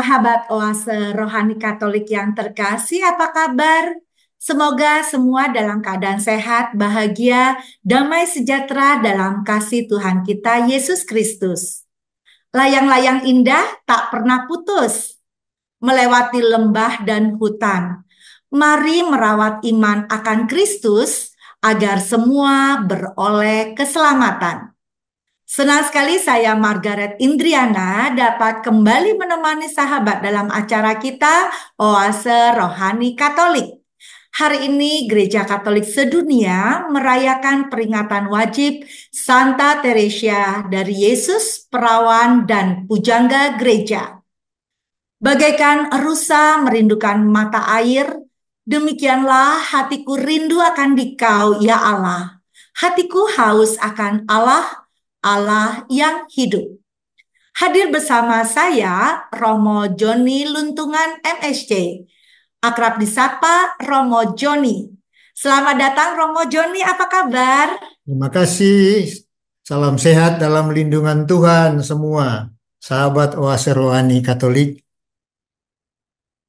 Sahabat Oase Rohani Katolik yang terkasih, apa kabar? Semoga semua dalam keadaan sehat, bahagia, damai sejahtera dalam kasih Tuhan kita Yesus Kristus. Layang-layang indah tak pernah putus, melewati lembah dan hutan. Mari merawat iman akan Kristus agar semua beroleh keselamatan. Senang sekali saya Margaret Indriana dapat kembali menemani sahabat dalam acara kita Oase Rohani Katolik. Hari ini Gereja Katolik sedunia merayakan peringatan wajib Santa Teresia dari Yesus, Perawan dan Pujangga Gereja. Bagaikan rusa merindukan mata air, demikianlah hatiku rindu akan Dikau, ya Allah. Hatiku haus akan Allah, Allah yang hidup. Hadir bersama saya Romo Joni Luntungan MSC, akrab disapa Romo Joni. Selamat datang Romo Joni, apa kabar? Terima kasih. Salam sehat dalam lindungan Tuhan semua. Sahabat Oase Rohani Katolik.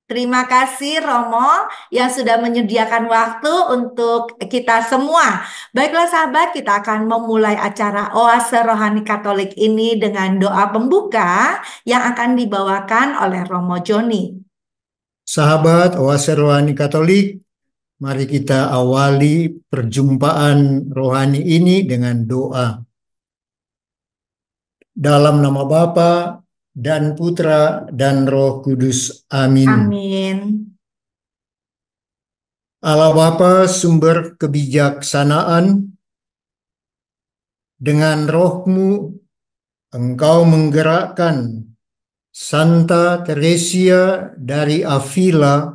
Terima kasih Romo yang sudah menyediakan waktu untuk kita semua. Baiklah sahabat, kita akan memulai acara Oase Rohani Katolik ini dengan doa pembuka yang akan dibawakan oleh Romo Joni. Sahabat Oase Rohani Katolik, mari kita awali perjumpaan rohani ini dengan doa. Dalam nama Bapa dan Putra dan Roh Kudus. Amin. Amin. Allah Bapa sumber kebijaksanaan, dengan roh-Mu Engkau menggerakkan Santa Teresia dari Avila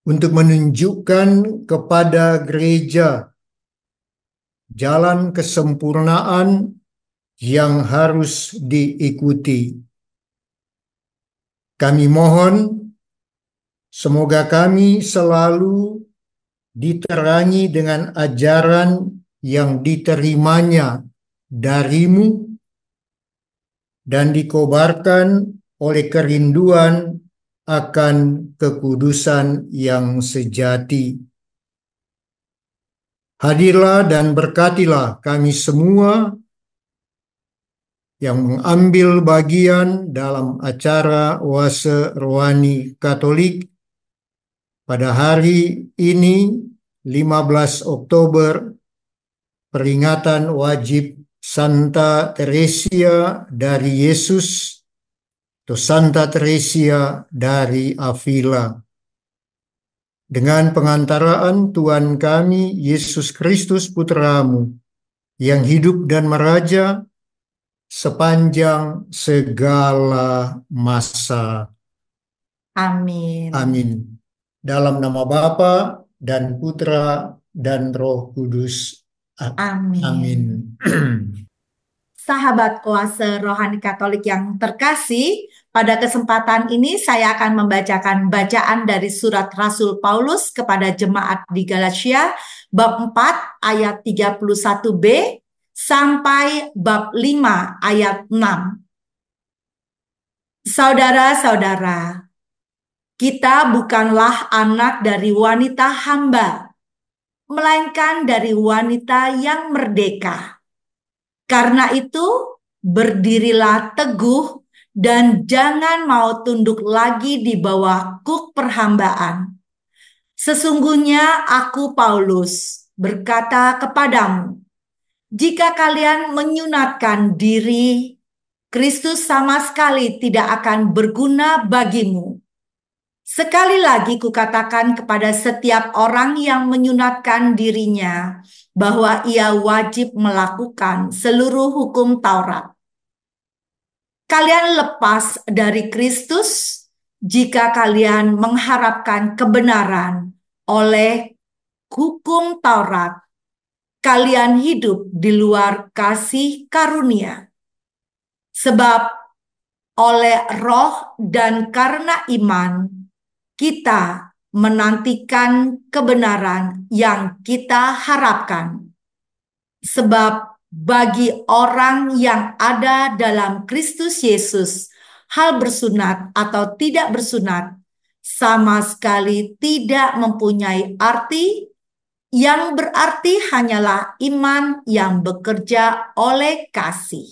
untuk menunjukkan kepada gereja jalan kesempurnaan yang harus diikuti. Kami mohon semoga kami selalu diterangi dengan ajaran yang diterimanya dari-Mu dan dikobarkan oleh kerinduan akan kekudusan yang sejati. Hadirlah dan berkatilah kami semua yang mengambil bagian dalam acara Oase Rohani Katolik pada hari ini 15 Oktober, peringatan wajib Santa Teresia dari Yesus atau Santa Teresia dari Avila. Dengan pengantaraan Tuhan kami Yesus Kristus Putra-Mu yang hidup dan meraja sepanjang segala masa. Amin. Amin. Dalam nama Bapa dan Putra dan Roh Kudus. Amin. Amin. Sahabat Oase Rohani Katolik yang terkasih, pada kesempatan ini saya akan membacakan bacaan dari surat Rasul Paulus kepada jemaat di Galatia, bab 4 ayat 31b sampai bab 5 ayat 6. Saudara-saudara, kita bukanlah anak dari wanita hamba, melainkan dari wanita yang merdeka. Karena itu, berdirilah teguh dan jangan mau tunduk lagi di bawah kuk perhambaan. Sesungguhnya aku Paulus berkata kepadamu, jika kalian menyunatkan diri, Kristus sama sekali tidak akan berguna bagimu. Sekali lagi kukatakan kepada setiap orang yang menyunatkan dirinya bahwa ia wajib melakukan seluruh hukum Taurat. Kalian lepas dari Kristus jika kalian mengharapkan kebenaran oleh hukum Taurat. Kalian hidup di luar kasih karunia. Sebab oleh roh dan karena iman, kita menantikan kebenaran yang kita harapkan. Sebab bagi orang yang ada dalam Kristus Yesus, hal bersunat atau tidak bersunat sama sekali tidak mempunyai arti. Yang berarti hanyalah iman yang bekerja oleh kasih.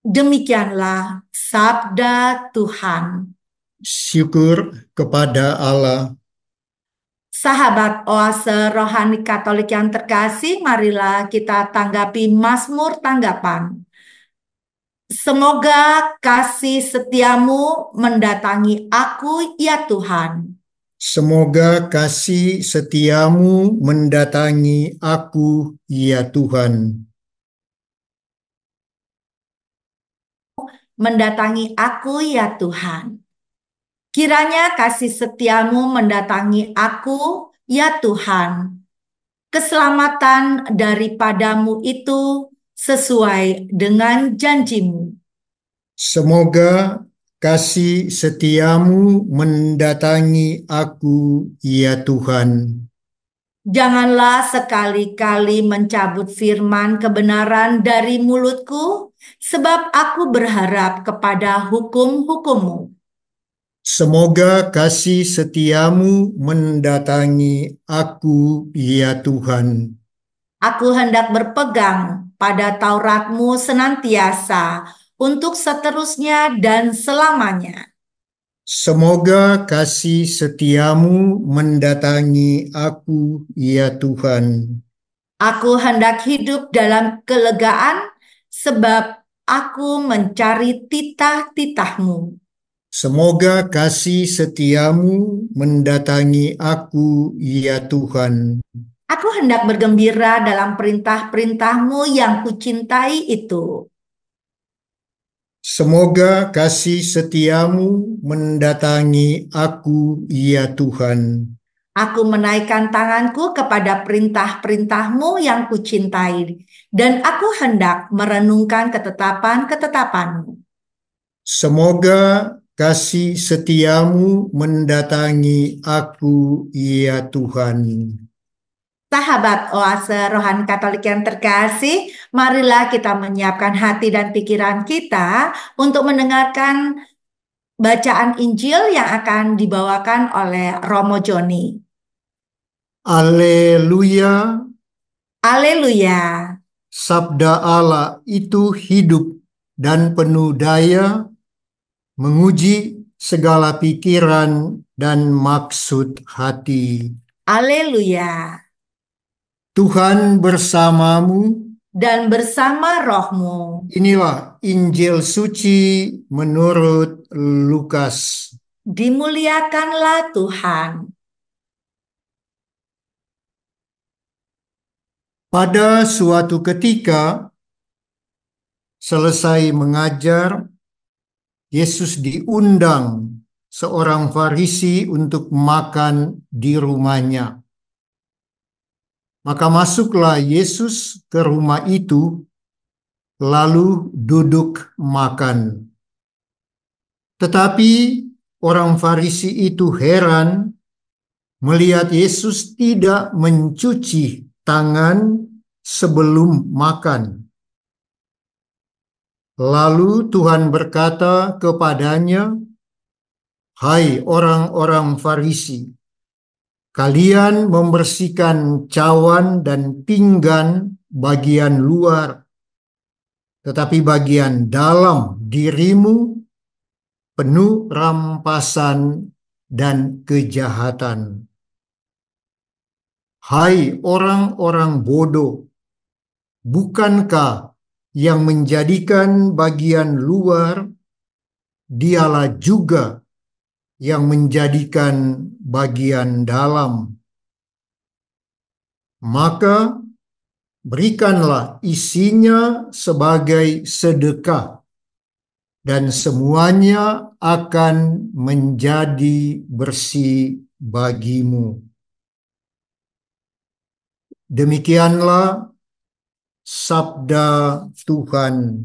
Demikianlah sabda Tuhan. Syukur kepada Allah. Sahabat Oase Rohani Katolik yang terkasih, marilah kita tanggapi Mazmur tanggapan. Semoga kasih setiamu mendatangi aku, ya Tuhan. Semoga kasih setiamu mendatangi aku, ya Tuhan. Mendatangi aku, ya Tuhan. Kiranya kasih setiamu mendatangi aku, ya Tuhan. Keselamatan daripadamu itu sesuai dengan janjimu. Semoga kasih setiamu mendatangi aku, ya Tuhan. Janganlah sekali-kali mencabut firman kebenaran dari mulutku, sebab aku berharap kepada hukum-hukummu. Semoga kasih setiamu mendatangi aku, ya Tuhan. Aku hendak berpegang pada Tauratmu senantiasa untuk seterusnya dan selamanya. Semoga kasih setiamu mendatangi aku, ya Tuhan. Aku hendak hidup dalam kelegaan sebab aku mencari titah-titahmu. Semoga kasih setiamu mendatangi aku, ya Tuhan. Aku hendak bergembira dalam perintah-perintahmu yang kucintai itu. Semoga kasih setiamu mendatangi aku, ya Tuhan. Aku menaikkan tanganku kepada perintah-perintahmu yang kucintai, dan aku hendak merenungkan ketetapan-ketetapanmu. Semoga kasih setiamu mendatangi aku, ya Tuhan. Sahabat Oase Rohani Katolik yang terkasih, marilah kita menyiapkan hati dan pikiran kita untuk mendengarkan bacaan Injil yang akan dibawakan oleh Romo Joni. Haleluya, Haleluya. sabda Allah itu hidup dan penuh daya, menguji segala pikiran dan maksud hati. Haleluya. Tuhan bersamamu. Dan bersama rohmu. Inilah Injil suci menurut Lukas. Dimuliakanlah Tuhan. Pada suatu ketika, selesai mengajar, Yesus diundang seorang Farisi untuk makan di rumahnya. Maka masuklah Yesus ke rumah itu, lalu duduk makan. Tetapi orang Farisi itu heran melihat Yesus tidak mencuci tangan sebelum makan. Lalu Tuhan berkata kepadanya, "Hai orang-orang Farisi, kalian membersihkan cawan dan pinggan bagian luar, tetapi bagian dalam dirimu penuh rampasan dan kejahatan. Hai orang-orang bodoh, bukankah yang menjadikan bagian luar, dialah juga yang menjadikan bagian dalam? Maka berikanlah isinya sebagai sedekah, dan semuanya akan menjadi bersih bagimu." Demikianlah sabda Tuhan.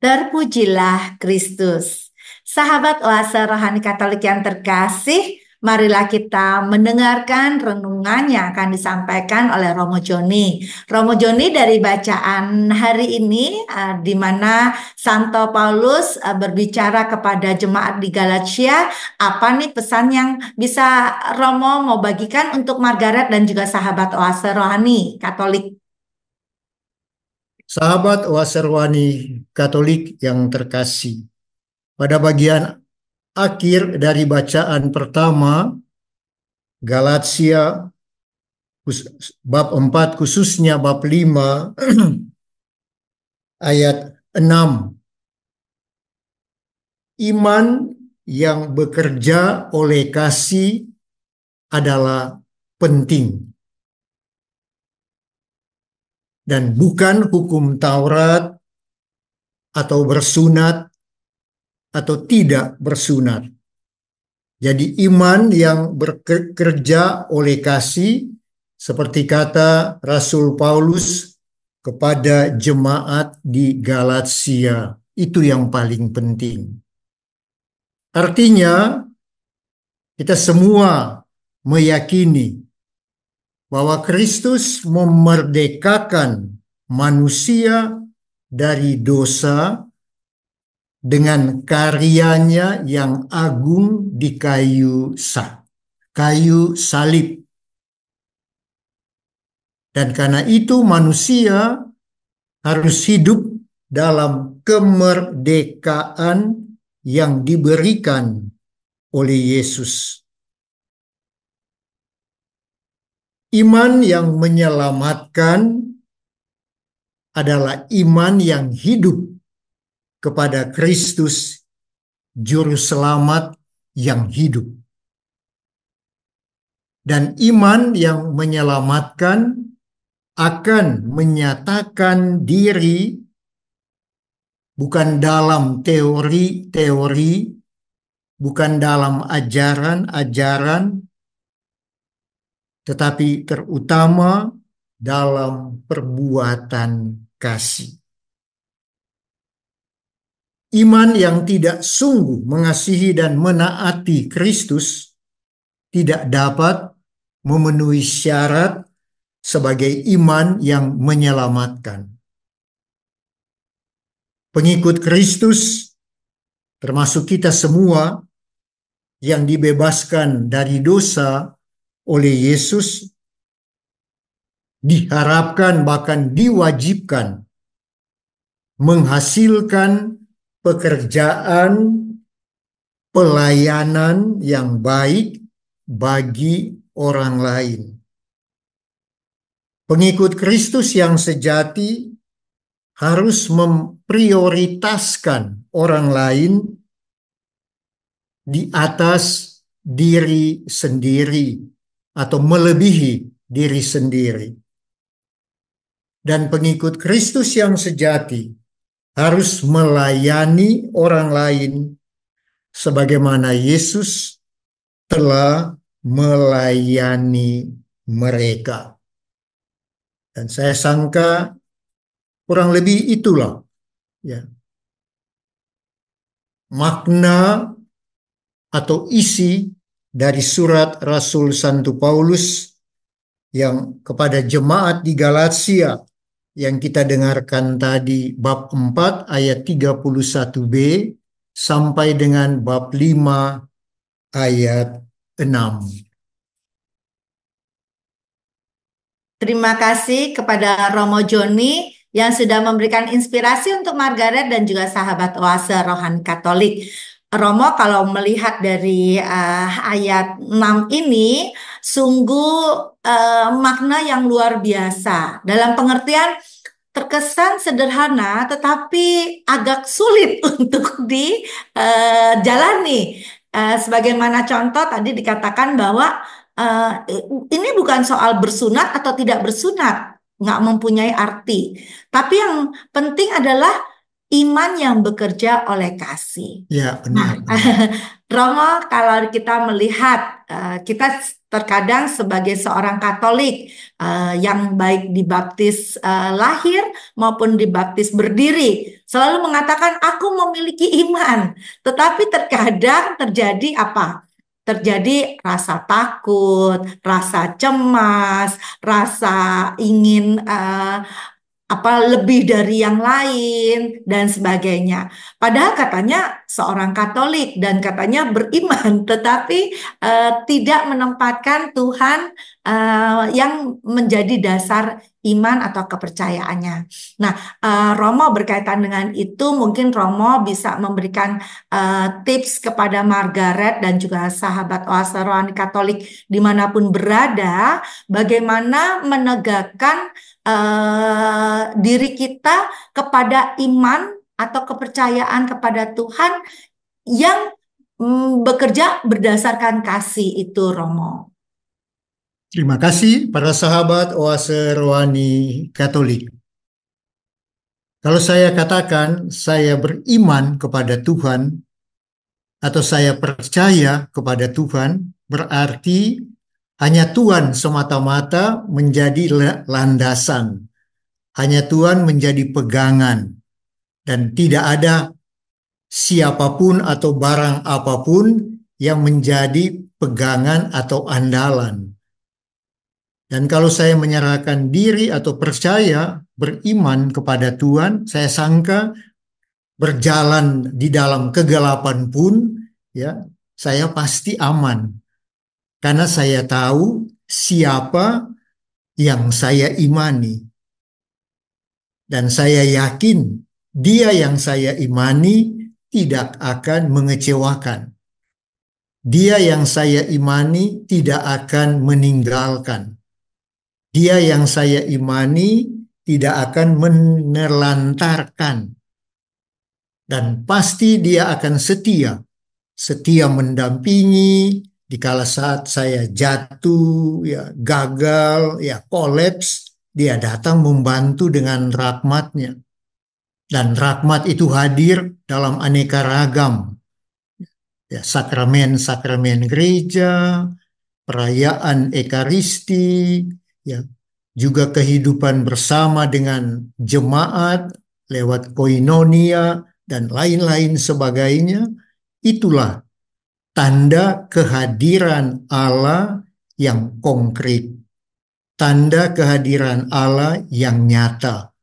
Terpujilah Kristus. Sahabat Oase Rohani Katolik yang terkasih, Marilah kita mendengarkan renungan yang akan disampaikan oleh Romo Joni. Romo Joni dari bacaan hari ini, di mana Santo Paulus berbicara kepada jemaat di Galatia. Apa nih pesan yang bisa Romo mau bagikan untuk Margaret dan juga sahabat Oase Rohani Katolik? Sahabat Waserwani Katolik yang terkasih, pada bagian akhir dari bacaan pertama, Galatia bab 4 khususnya bab 5 ayat 6. Iman yang bekerja oleh kasih adalah penting dan bukan hukum Taurat atau bersunat atau tidak bersunat. Jadi iman yang bekerja oleh kasih, seperti kata Rasul Paulus kepada jemaat di Galatia, itu yang paling penting. Artinya, kita semua meyakini bahwa Kristus memerdekakan manusia dari dosa dengan karyanya yang agung di kayu salib. Dan karena itu manusia harus hidup dalam kemerdekaan yang diberikan oleh Yesus. Iman yang menyelamatkan adalah iman yang hidup kepada Kristus, Juru Selamat yang hidup. Dan iman yang menyelamatkan akan menyatakan diri bukan dalam teori-teori, bukan dalam ajaran-ajaran, tetapi terutama dalam perbuatan kasih. Iman yang tidak sungguh mengasihi dan menaati Kristus tidak dapat memenuhi syarat sebagai iman yang menyelamatkan. Pengikut Kristus, termasuk kita semua yang dibebaskan dari dosa oleh Yesus, diharapkan bahkan diwajibkan menghasilkan pekerjaan pelayanan yang baik bagi orang lain. Pengikut Kristus yang sejati harus memprioritaskan orang lain di atas diri sendiri atau melebihi diri sendiri. Dan pengikut Kristus yang sejati harus melayani orang lain sebagaimana Yesus telah melayani mereka. Dan saya sangka kurang lebih itulah ya, makna atau isi dari surat Rasul Santo Paulus yang kepada jemaat di Galatia yang kita dengarkan tadi, bab 4 ayat 31b sampai dengan bab 5 ayat 6. Terima kasih kepada Romo Joni yang sudah memberikan inspirasi untuk Margaret dan juga sahabat Oase Rohani Katolik. Romo, kalau melihat dari ayat 6 ini, sungguh makna yang luar biasa. Dalam pengertian terkesan sederhana, tetapi agak sulit untuk dijalani. Sebagaimana contoh tadi dikatakan bahwa ini bukan soal bersunat atau tidak bersunat, nggak mempunyai arti. Tapi yang penting adalah iman yang bekerja oleh kasih. Ya, Nah, benar. Romo, kalau kita melihat, kita terkadang sebagai seorang Katolik yang baik dibaptis lahir maupun dibaptis berdiri, selalu mengatakan aku memiliki iman. Tetapi terkadang terjadi apa? terjadi rasa takut, rasa cemas, rasa ingin lebih dari yang lain dan sebagainya. Padahal katanya seorang Katolik dan katanya beriman, tetapi tidak menempatkan Tuhan yang menjadi dasar iman atau kepercayaannya. Nah, Romo berkaitan dengan itu, mungkin Romo bisa memberikan tips kepada Margaret dan juga sahabat Oase Rohani Katolik dimanapun berada, bagaimana menegakkan diri kita kepada iman atau kepercayaan kepada Tuhan yang bekerja berdasarkan kasih itu, Romo. Terima kasih para sahabat Oase Rohani Katolik. Kalau saya katakan saya beriman kepada Tuhan atau saya percaya kepada Tuhan, berarti hanya Tuhan semata-mata menjadi landasan. Hanya Tuhan menjadi pegangan. Dan tidak ada siapapun atau barang apapun yang menjadi pegangan atau andalan. Dan kalau saya menyerahkan diri atau percaya, beriman kepada Tuhan, saya sangka berjalan di dalam kegelapan pun, ya, saya pasti aman. Karena saya tahu siapa yang saya imani. Dan saya yakin dia yang saya imani tidak akan mengecewakan. Dia yang saya imani tidak akan meninggalkan. Dia yang saya imani tidak akan menelantarkan. Dan pasti dia akan setia. Setia mendampingi dikala saat saya jatuh, ya gagal, ya kolaps, dia datang membantu dengan rahmat-Nya. Dan rahmat itu hadir dalam aneka ragam. Ya, sakramen-sakramen gereja, perayaan Ekaristi, ya, juga kehidupan bersama dengan jemaat lewat koinonia dan lain-lain sebagainya. Itulah tanda kehadiran Allah yang konkret, tanda kehadiran Allah yang nyata.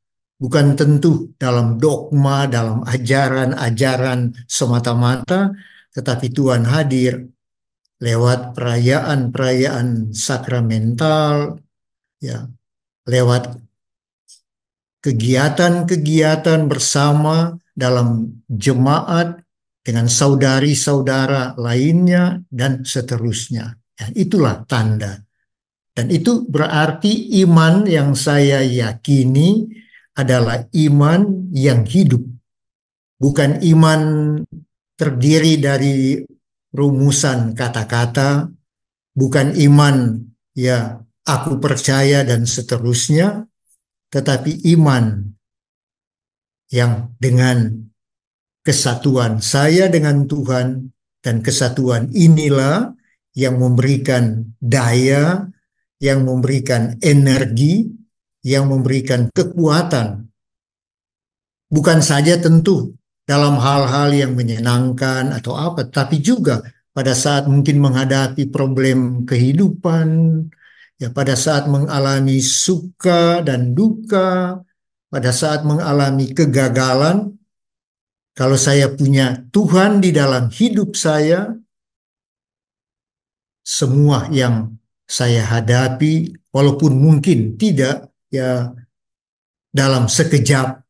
Bukan tentu dalam dogma, dalam ajaran-ajaran semata-mata, tetapi Tuhan hadir lewat perayaan-perayaan sakramental, ya, lewat kegiatan-kegiatan bersama dalam jemaat dengan saudari-saudara lainnya dan seterusnya. Ya, itulah tanda. Dan itu berarti iman yang saya yakini adalah iman yang hidup. Bukan iman terdiri dari rumusan kata-kata, bukan iman ya aku percaya dan seterusnya, tetapi iman yang dengan kesatuan saya dengan Tuhan, dan kesatuan inilah yang memberikan daya, yang memberikan energi, yang memberikan kekuatan. Bukan saja tentu dalam hal-hal yang menyenangkan atau apa, tapi juga pada saat mungkin menghadapi problem kehidupan, ya pada saat mengalami suka dan duka, pada saat mengalami kegagalan. Kalau saya punya Tuhan di dalam hidup saya, semua yang saya hadapi, walaupun mungkin tidak ya dalam sekejap,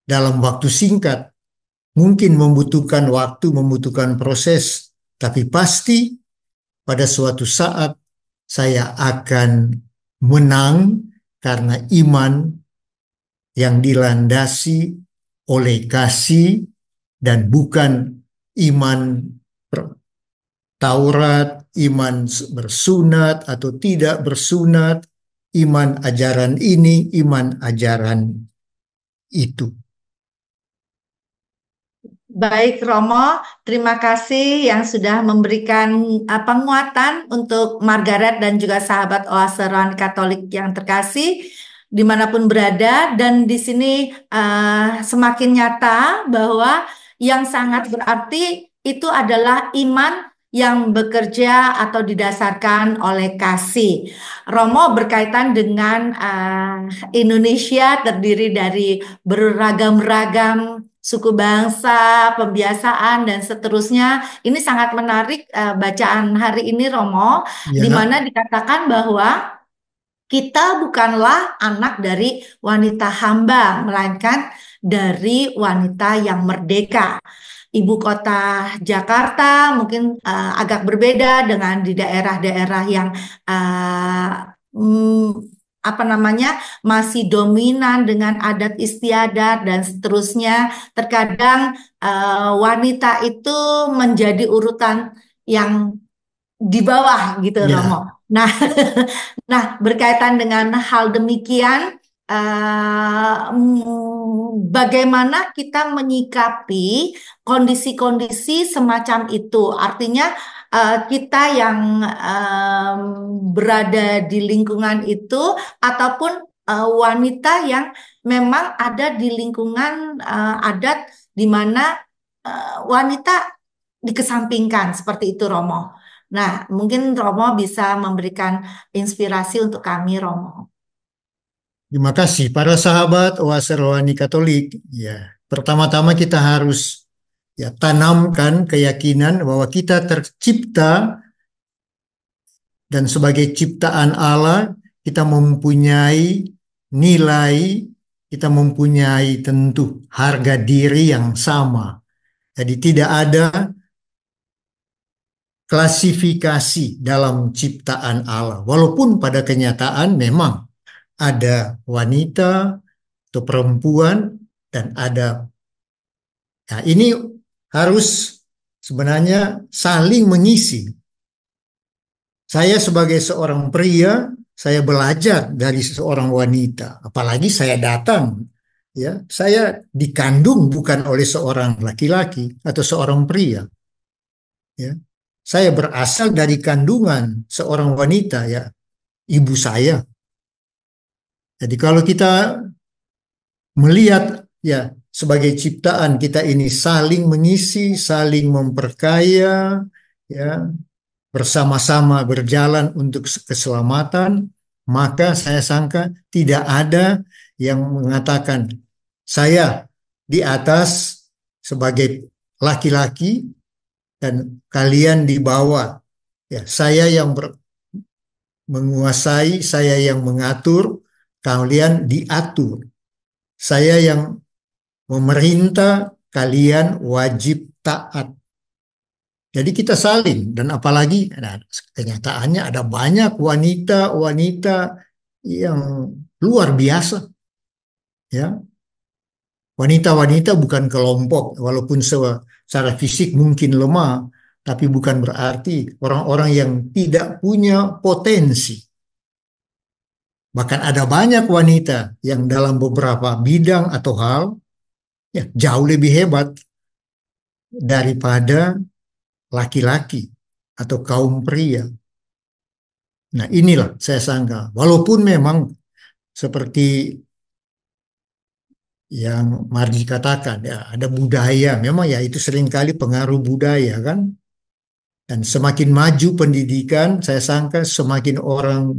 dalam waktu singkat, mungkin membutuhkan waktu, membutuhkan proses, tapi pasti pada suatu saat saya akan menang karena iman yang dilandasi oleh kasih dan bukan iman Taurat, iman bersunat atau tidak bersunat, iman ajaran ini, iman ajaran itu. Baik, Romo, terima kasih yang sudah memberikan penguatan untuk Margaret dan juga sahabat Oase Rohani Katolik yang terkasih dimanapun berada. Dan di sini semakin nyata bahwa yang sangat berarti itu adalah iman yang bekerja atau didasarkan oleh kasih. Romo berkaitan dengan Indonesia terdiri dari beragam-ragam suku bangsa, pembiasaan dan seterusnya. Ini sangat menarik bacaan hari ini Romo, di Ya, mana dikatakan bahwa kita bukanlah anak dari wanita hamba, melainkan dari wanita yang merdeka. Ibu kota Jakarta mungkin agak berbeda dengan di daerah-daerah yang uh, mm, apa namanya masih dominan dengan adat istiadat dan seterusnya. Terkadang wanita itu menjadi urutan yang di bawah gitu ya. Romo. Nah, nah berkaitan dengan hal demikian, bagaimana kita menyikapi kondisi-kondisi semacam itu? Artinya kita yang berada di lingkungan itu ataupun wanita yang memang ada di lingkungan adat di mana wanita dikesampingkan seperti itu Romo. Nah, mungkin Romo bisa memberikan inspirasi untuk kami, Romo. Terima kasih para sahabat oase rohani Katolik. Ya, pertama-tama kita harus ya tanamkan keyakinan bahwa kita tercipta dan sebagai ciptaan Allah kita mempunyai nilai, kita mempunyai tentu harga diri yang sama. Jadi tidak ada klasifikasi dalam ciptaan Allah. Walaupun pada kenyataan memang ada wanita atau perempuan dan ada. Nah, ini harus sebenarnya saling mengisi. Saya sebagai seorang pria, saya belajar dari seorang wanita. Apalagi saya datang, ya, saya dikandung bukan oleh seorang laki-laki atau seorang pria. Ya, saya berasal dari kandungan seorang wanita, ya, ibu saya. Jadi kalau kita melihat ya sebagai ciptaan kita ini saling mengisi, saling memperkaya, ya, bersama-sama berjalan untuk keselamatan, maka saya sangka tidak ada yang mengatakan saya di atas sebagai laki-laki dan kalian di bawah. Ya, saya yang menguasai, saya yang mengatur, kalian diatur. Saya yang memerintah, kalian wajib taat. Jadi kita saling dan apalagi nah, kenyataannya ada banyak wanita-wanita yang luar biasa ya. Wanita-wanita bukan kelompok walaupun secara fisik mungkin lemah tapi bukan berarti orang-orang yang tidak punya potensi. Bahkan ada banyak wanita yang dalam beberapa bidang atau hal ya jauh lebih hebat daripada laki-laki atau kaum pria. Nah, inilah saya sangka. Walaupun memang seperti yang Marji katakan, ya ada budaya. Memang ya itu seringkali pengaruh budaya kan. Dan semakin maju pendidikan, saya sangka semakin orang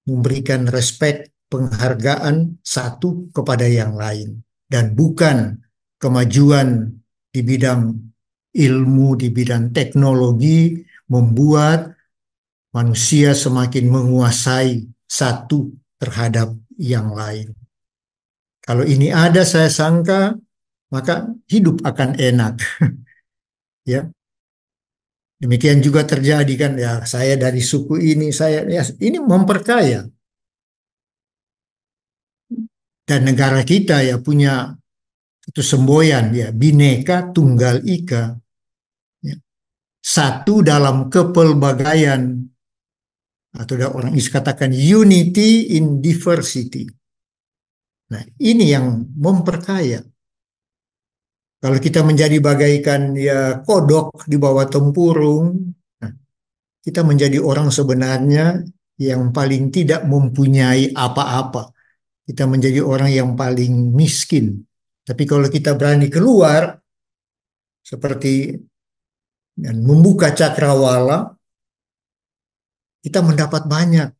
memberikan respek, penghargaan satu kepada yang lain. Dan bukan kemajuan di bidang ilmu, di bidang teknologi, membuat manusia semakin menguasai satu terhadap yang lain. Kalau ini ada, saya sangka, maka hidup akan enak. Ya, demikian juga terjadi kan. Ya, saya dari suku ini, saya ya, ini memperkaya. Dan negara kita ya punya itu semboyan ya, Bhinneka Tunggal Ika. Ya. Satu dalam kepelbagaian atau orang katakan unity in diversity. Nah, ini yang memperkaya. Kalau kita menjadi bagaikan ya kodok di bawah tempurung, nah, kita menjadi orang sebenarnya yang paling tidak mempunyai apa-apa. Kita menjadi orang yang paling miskin. Tapi kalau kita berani keluar, seperti dan membuka cakrawala, kita mendapat banyak.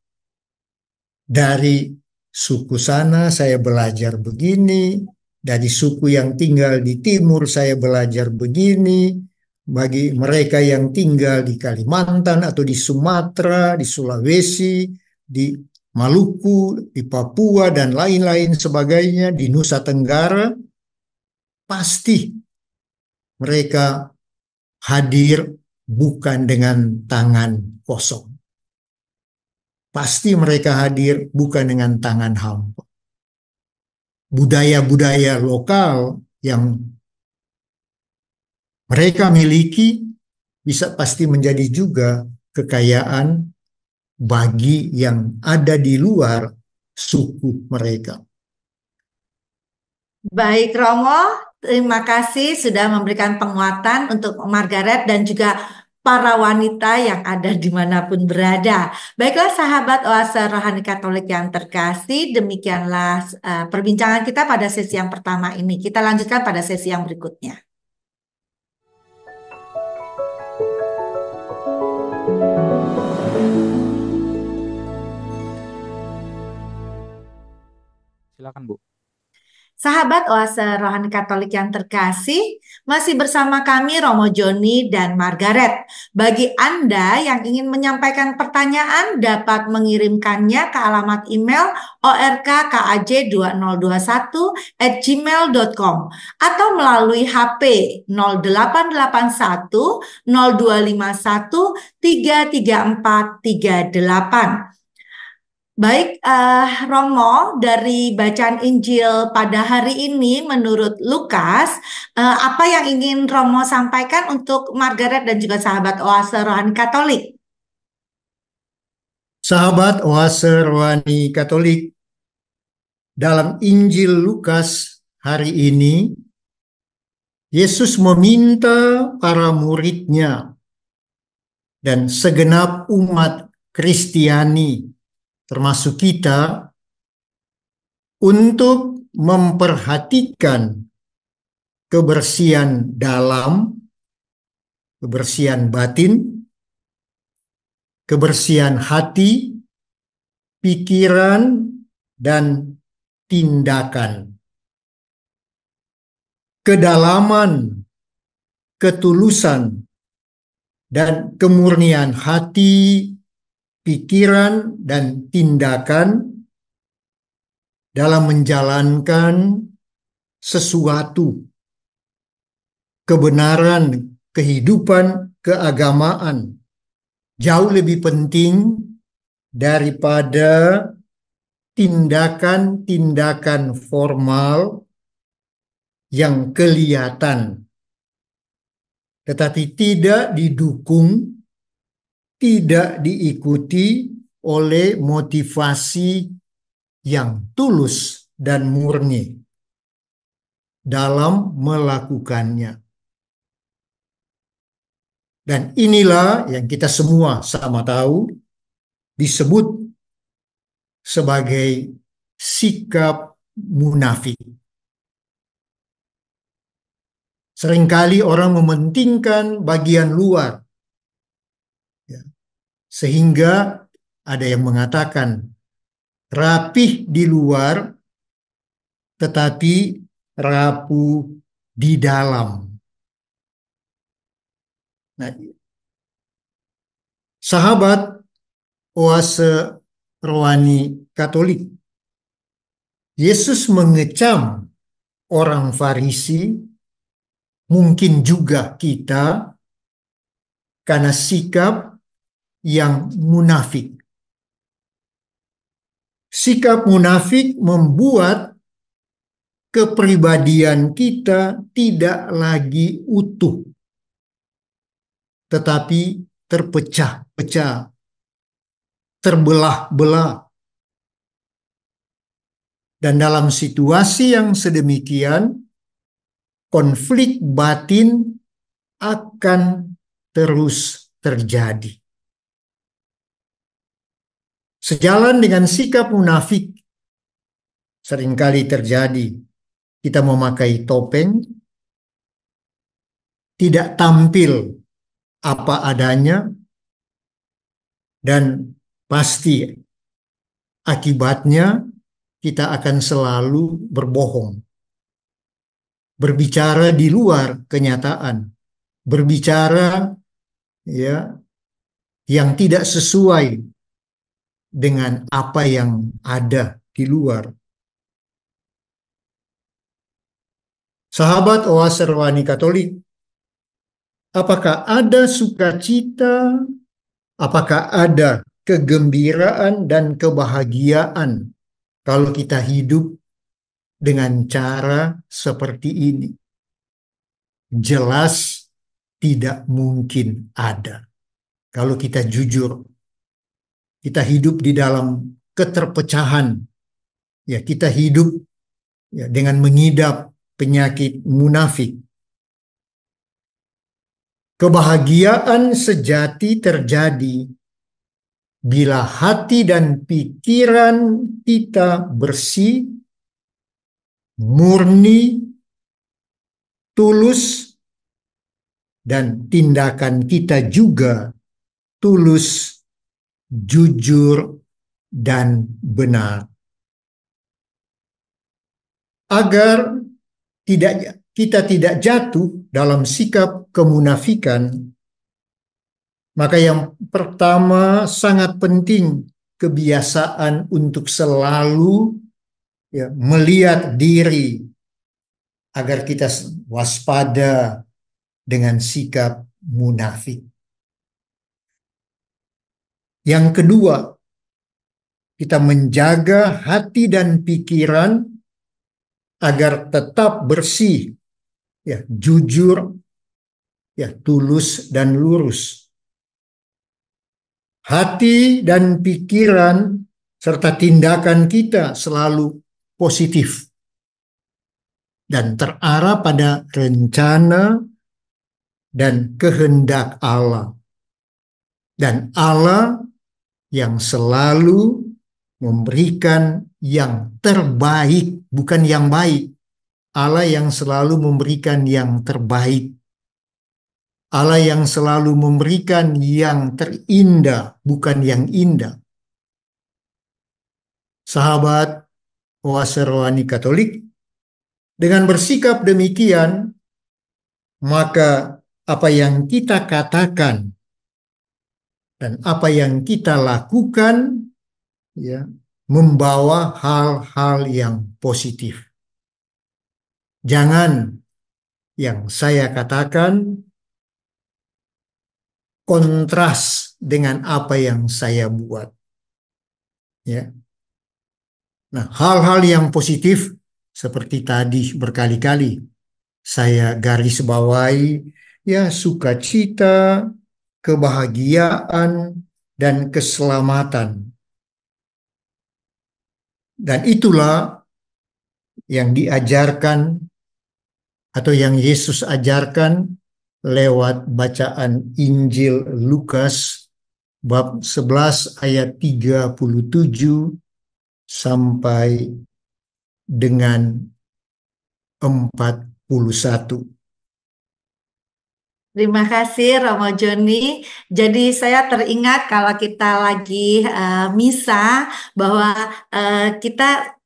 Dari suku sana saya belajar begini, dari suku yang tinggal di timur saya belajar begini, bagi mereka yang tinggal di Kalimantan atau di Sumatera, di Sulawesi, di Maluku, di Papua, dan lain-lain sebagainya, di Nusa Tenggara, pasti mereka hadir bukan dengan tangan kosong. Pasti mereka hadir bukan dengan tangan hampa. Budaya-budaya lokal yang mereka miliki bisa pasti menjadi juga kekayaan bagi yang ada di luar suku mereka. Baik Romo, terima kasih sudah memberikan penguatan untuk Margaret dan juga para wanita yang ada dimanapun berada. Baiklah sahabat Oase Rohani Katolik yang terkasih, demikianlah perbincangan kita pada sesi yang pertama ini. Kita lanjutkan pada sesi yang berikutnya. Silakan, Bu. Sahabat Oase Rohani Katolik yang terkasih, masih bersama kami Romo Joni dan Margaret. Bagi Anda yang ingin menyampaikan pertanyaan dapat mengirimkannya ke alamat email orkkaj2021@gmail.com atau melalui HP 0881 0251 334 38. Baik, Romo, dari bacaan Injil pada hari ini menurut Lukas, apa yang ingin Romo sampaikan untuk Margaret dan juga sahabat Oase Rohani Katolik? Sahabat Oase Rohani Katolik, dalam Injil Lukas hari ini, Yesus meminta para muridnya dan segenap umat Kristiani, termasuk kita, untuk memperhatikan kebersihan dalam, kebersihan batin, kebersihan hati, pikiran, dan tindakan. Kedalaman, ketulusan, dan kemurnian hati, pikiran, dan tindakan dalam menjalankan sesuatu, kebenaran, kehidupan, keagamaan, jauh lebih penting daripada tindakan-tindakan formal yang kelihatan, tetapi tidak didukung, tidak diikuti oleh motivasi yang tulus dan murni dalam melakukannya. Dan inilah yang kita semua sama tahu disebut sebagai sikap munafik. Seringkali orang mementingkan bagian luar, sehingga ada yang mengatakan rapih di luar tetapi rapuh di dalam. Nah, sahabat Oase Rohani Katolik, Yesus mengecam orang Farisi, mungkin juga kita, karena sikap yang munafik. Sikap munafik membuat kepribadian kita tidak lagi utuh, tetapi terpecah-pecah, terbelah-belah. Dan dalam situasi yang sedemikian, konflik batin akan terus terjadi. Sejalan dengan sikap munafik, seringkali terjadi kita memakai topeng, tidak tampil apa adanya, dan pasti akibatnya kita akan selalu berbohong, berbicara di luar kenyataan, berbicara ya yang tidak sesuai dengan apa yang ada di luar. Sahabat Oase Rohani Katolik, apakah ada sukacita, apakah ada kegembiraan dan kebahagiaan kalau kita hidup dengan cara seperti ini? Jelas tidak mungkin ada. Kalau kita jujur, kita hidup di dalam keterpecahan, ya kita hidup ya, dengan mengidap penyakit munafik. Kebahagiaan sejati terjadi bila hati dan pikiran kita bersih, murni, tulus, dan tindakan kita juga tulus, jujur, dan benar. Agar kita tidak jatuh dalam sikap kemunafikan, maka yang pertama sangat penting kebiasaan untuk selalu ya, melihat diri agar kita waspada dengan sikap munafik. Yang kedua, kita menjaga hati dan pikiran agar tetap bersih, ya, jujur, ya, tulus dan lurus. Hati dan pikiran serta tindakan kita selalu positif dan terarah pada rencana dan kehendak Allah. Dan Allah yang selalu memberikan yang terbaik, bukan yang baik. Allah yang selalu memberikan yang terbaik. Allah yang selalu memberikan yang terindah, bukan yang indah. Sahabat Oase Rohani Katolik, dengan bersikap demikian, maka apa yang kita katakan dan apa yang kita lakukan ya, membawa hal-hal yang positif. Jangan yang saya katakan kontras dengan apa yang saya buat. Ya. Nah, hal-hal yang positif seperti tadi berkali-kali saya garis bawahi, ya, sukacita, kebahagiaan, dan keselamatan. Dan itulah yang diajarkan atau yang Yesus ajarkan lewat bacaan Injil Lukas bab 11 ayat 37 sampai dengan 41. Terima kasih Romo Joni. Jadi saya teringat kalau kita lagi misa bahwa kita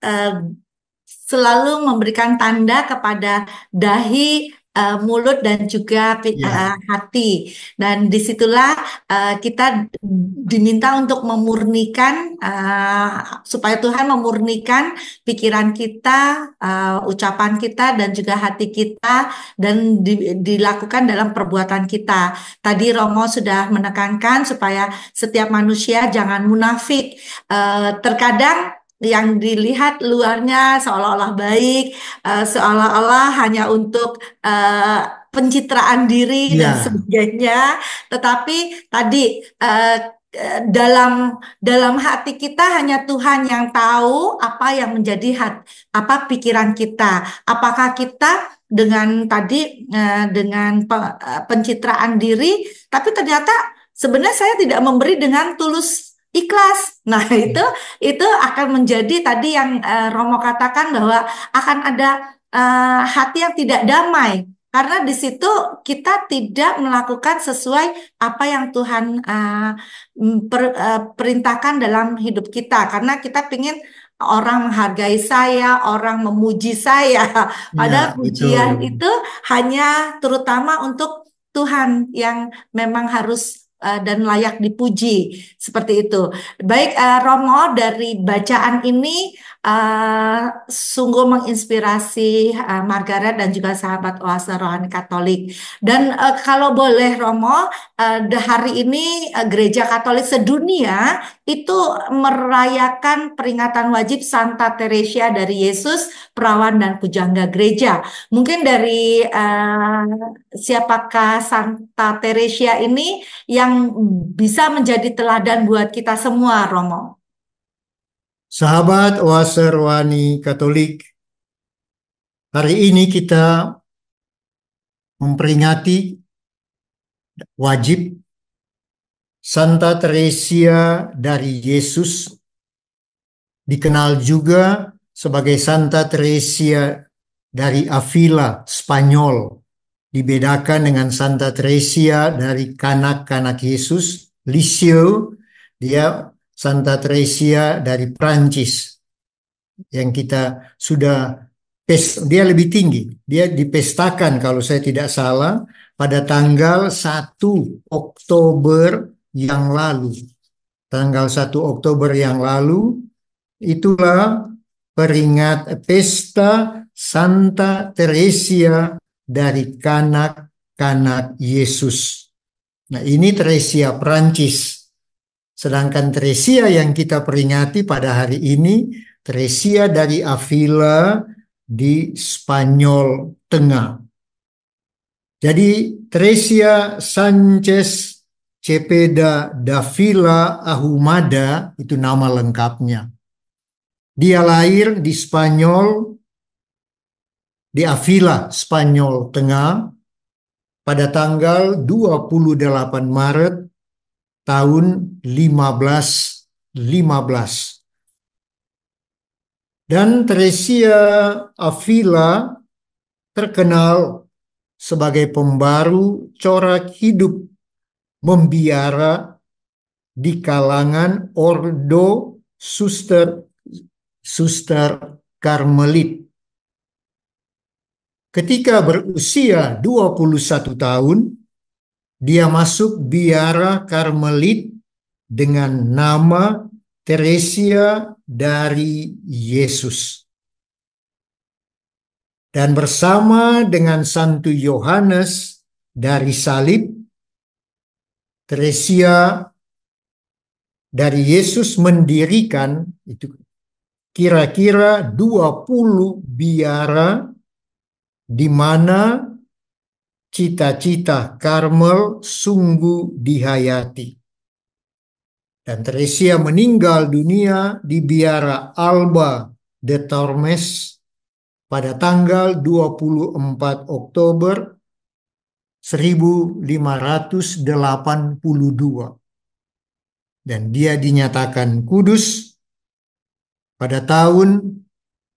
selalu memberikan tanda kepada dahi, mulut dan juga Ya, hati. Dan disitulah kita diminta untuk memurnikan supaya Tuhan memurnikan pikiran kita, ucapan kita dan juga hati kita dan dilakukan dalam perbuatan kita. Tadi Romo sudah menekankan supaya setiap manusia jangan munafik. Terkadang yang dilihat luarnya seolah-olah baik, seolah-olah hanya untuk pencitraan diri dan ya, sebagainya. Tetapi tadi dalam hati kita hanya Tuhan yang tahu apa yang menjadi apa pikiran kita. Apakah kita dengan tadi dengan pencitraan diri, tapi ternyata sebenarnya saya tidak memberi dengan tulus ikhlas. Nah, itu akan menjadi tadi yang Romo katakan bahwa akan ada hati yang tidak damai. Karena di situ kita tidak melakukan sesuai apa yang Tuhan perintahkan dalam hidup kita. Karena kita ingin orang menghargai saya, orang memuji saya. Padahal Ya, pujian betul. itu hanya terutama untuk Tuhan yang memang harus dan layak dipuji. Seperti itu. Baik, Romo, dari bacaan ini sungguh menginspirasi Margaret dan juga sahabat Oase Rohani Katolik. Dan kalau boleh Romo, hari ini Gereja Katolik sedunia itu merayakan peringatan wajib Santa Teresia dari Yesus, perawan dan pujangga gereja. Mungkin dari siapakah Santa Teresia ini yang bisa menjadi teladan buat kita semua, Romo? Sahabat Oase Rohani Katolik, hari ini kita memperingati wajib Santa Teresia dari Yesus, dikenal juga sebagai Santa Teresia dari Avila, Spanyol. Dibedakan dengan Santa Teresia dari kanak-kanak Yesus, Lisieux, dia Santa Teresia dari Prancis, yang kita sudah dia lebih tinggi. Dia dipestakan kalau saya tidak salah pada tanggal 1 Oktober yang lalu. Tanggal 1 Oktober yang lalu itulah pesta Santa Teresia dari kanak-kanak Yesus. Nah, ini Teresia Prancis. Sedangkan Teresia yang kita peringati pada hari ini, Teresia dari Avila di Spanyol Tengah. Jadi Teresia Sanchez Cepeda Davila Ahumada itu nama lengkapnya. Dia lahir di Spanyol, di Avila, Spanyol Tengah pada tanggal 28 Maret tahun 1515. Dan Teresia Avila terkenal sebagai pembaru corak hidup membiara di kalangan Ordo Suster Karmelit. Ketika berusia 21 tahun, dia masuk biara Karmelit dengan nama Teresia dari Yesus. Dan bersama dengan Santo Yohanes dari Salib, Teresia dari Yesus mendirikan itu kira-kira 20 biara di mana cita-cita Karmel sungguh dihayati. Dan Teresia meninggal dunia di biara Alba de Tormes pada tanggal 24 Oktober 1582. Dan dia dinyatakan kudus pada tahun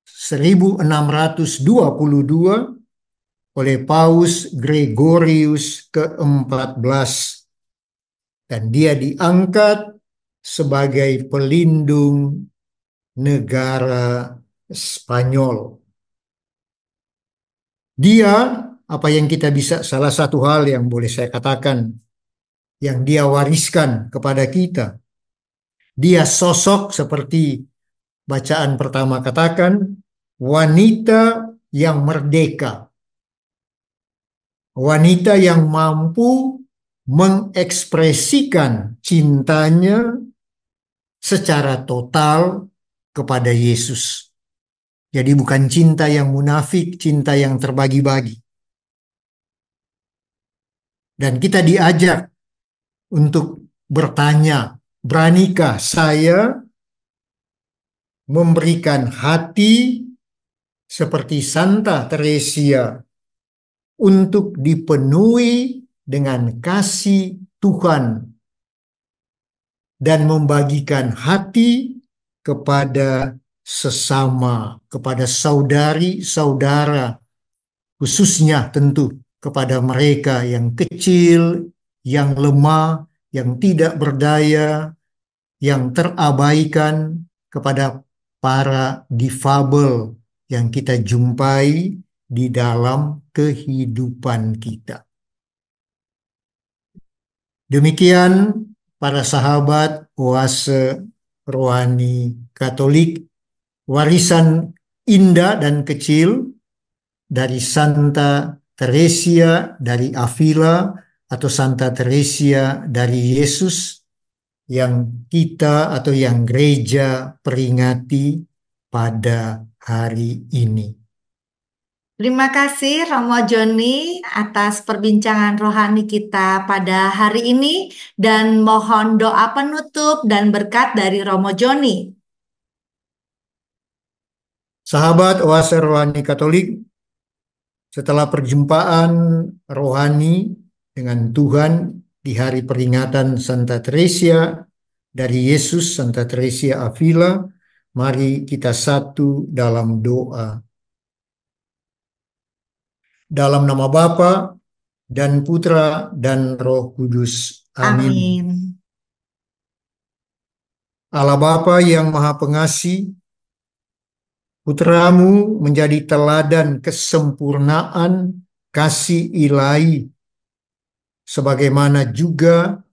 1622 oleh Paus Gregorius ke-14. Dan dia diangkat sebagai pelindung negara Spanyol. Dia, apa yang kita bisa, salah satu hal yang boleh saya katakan, yang dia wariskan kepada kita, dia sosok seperti bacaan pertama katakan, wanita yang merdeka. Wanita yang mampu mengekspresikan cintanya secara total kepada Yesus. Jadi bukan cinta yang munafik, cinta yang terbagi-bagi. Dan kita diajak untuk bertanya, beranikah saya memberikan hati seperti Santa Teresia untuk dipenuhi dengan kasih Tuhan dan membagikan hati kepada sesama, kepada saudari-saudara, khususnya tentu kepada mereka yang kecil, yang lemah, yang tidak berdaya, yang terabaikan, kepada para difabel yang kita jumpai di dalam kehidupan kita. Demikian para sahabat oase rohani Katolik, warisan indah dan kecil dari Santa Teresia dari Avila atau Santa Teresia dari Yesus yang kita atau yang gereja peringati pada hari ini. Terima kasih Romo Joni atas perbincangan rohani kita pada hari ini dan mohon doa penutup dan berkat dari Romo Joni. Sahabat oase rohani Katolik, setelah perjumpaan rohani dengan Tuhan di hari peringatan Santa Teresia dari Yesus, Santa Teresia Avila, mari kita satu dalam doa. Dalam nama Bapa dan Putra dan Roh Kudus. Amin. Amin. Allah Bapa yang Maha Pengasih, Putramu menjadi teladan kesempurnaan kasih ilahi, sebagaimana juga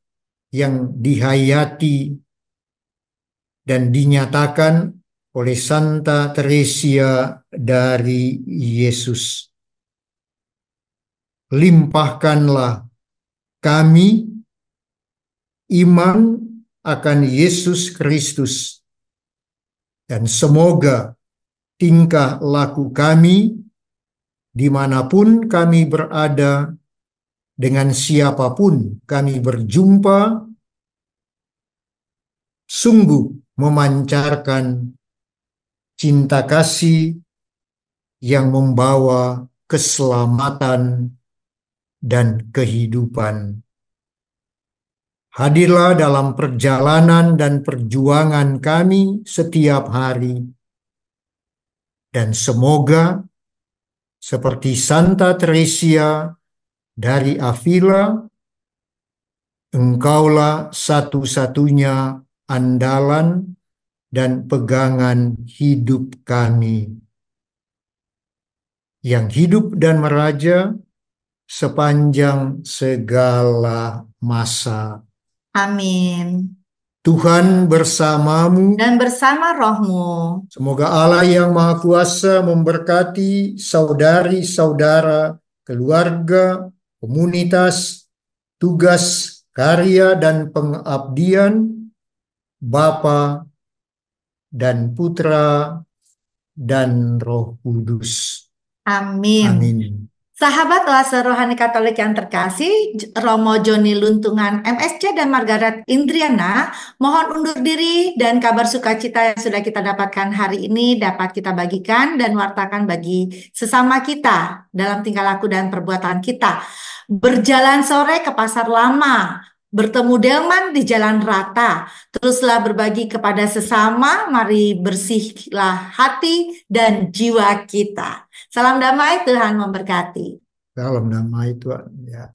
yang dihayati dan dinyatakan oleh Santa Teresia dari Yesus. Limpahkanlah kami iman akan Yesus Kristus, dan semoga tingkah laku kami dimanapun kami berada, dengan siapapun kami berjumpa, sungguh memancarkan cinta kasih yang membawa keselamatan dan kehidupan. Hadirlah dalam perjalanan dan perjuangan kami setiap hari, dan semoga seperti Santa Teresia dari Avila, Engkaulah satu-satunya andalan dan pegangan hidup kami, yang hidup dan meraja sepanjang segala masa. Amin. Tuhan bersamamu, Dan bersama rohmu. semoga Allah yang Maha Kuasa memberkati saudari-saudara, keluarga, komunitas, tugas, karya, dan pengabdian Bapa dan Putra dan Roh Kudus. Amin. Amin. Sahabat oase rohani Katolik yang terkasih, Romo Joni Luntungan MSC dan Margaret Indriana mohon undur diri, dan kabar sukacita yang sudah kita dapatkan hari ini dapat kita bagikan dan wartakan bagi sesama kita dalam tingkah laku dan perbuatan kita. Berjalan sore ke pasar lama, bertemu delman di jalan rata, teruslah berbagi kepada sesama, mari bersihlah hati dan jiwa kita. Salam damai, Tuhan memberkati. Dalam nama Tuhan, ya.